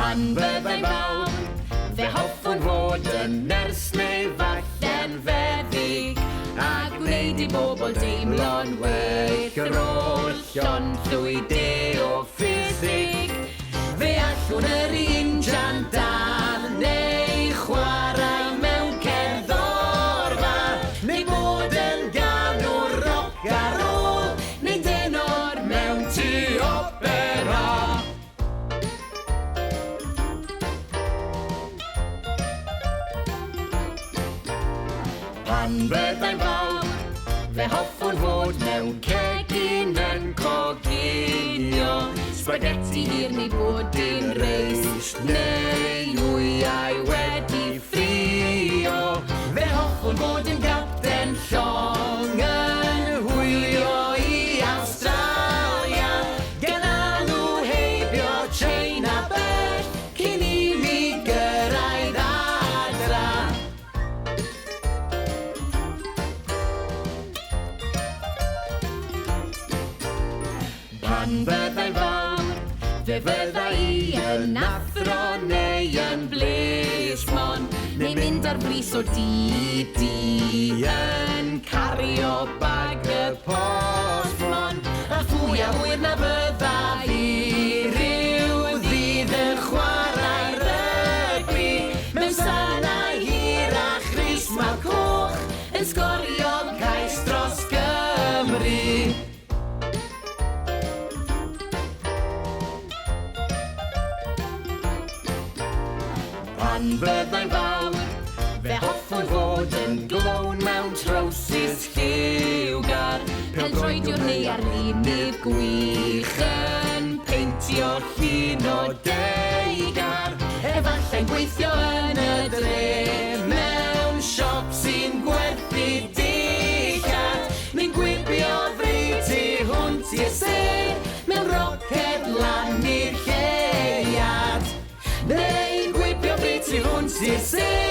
Pan byddai'n fawr, fe hoffwn fod yn nyrs neu falle'n feddyg, a gwneud i bobl deimlo'n well yr oll ond llwy de o ffisig. Fe allwn yr injan dan neu chwarae mewn cerddorfa, neu bod yn ganwr roc ar ôl, neu denor mewn tŷ opera. Pan byddai'n fawr, fe hoffwn fod mewn cegin yn coginio, spaghetti hir neu bodyn reis, neu wyau wedi ffrio. Fe hoffwn fod yn gapten llong yn hwylio i Awstralia, gan alw heibio China bell cyn i mi gyrraedd adra. Pan byddai'n fawr, fe fyddai i yn athro neu yn blismon, neu mynd ar bris o di yn cario bag y postmon. A phwy a hwyr na bydda i ryw ddydd yn chwarae rygbi mewn sana hir a chrysmal coch yn sgorio cais dros Gymru. Pan byddai'n fawr, fe hoffwn fod yn glown mewn trowsus lliwgar, pêl-droediwr neu arlunydd gwych yn peintio llun o deigar. Efallai'n gweithio yn y dre mewn siop sy'n gwerthu dillad, neu'n gwibio fryd tu hwnt i'r sêr mewn roced lan i'r lleuad, neu'n gwibio fryd tu hwnt i'r sêr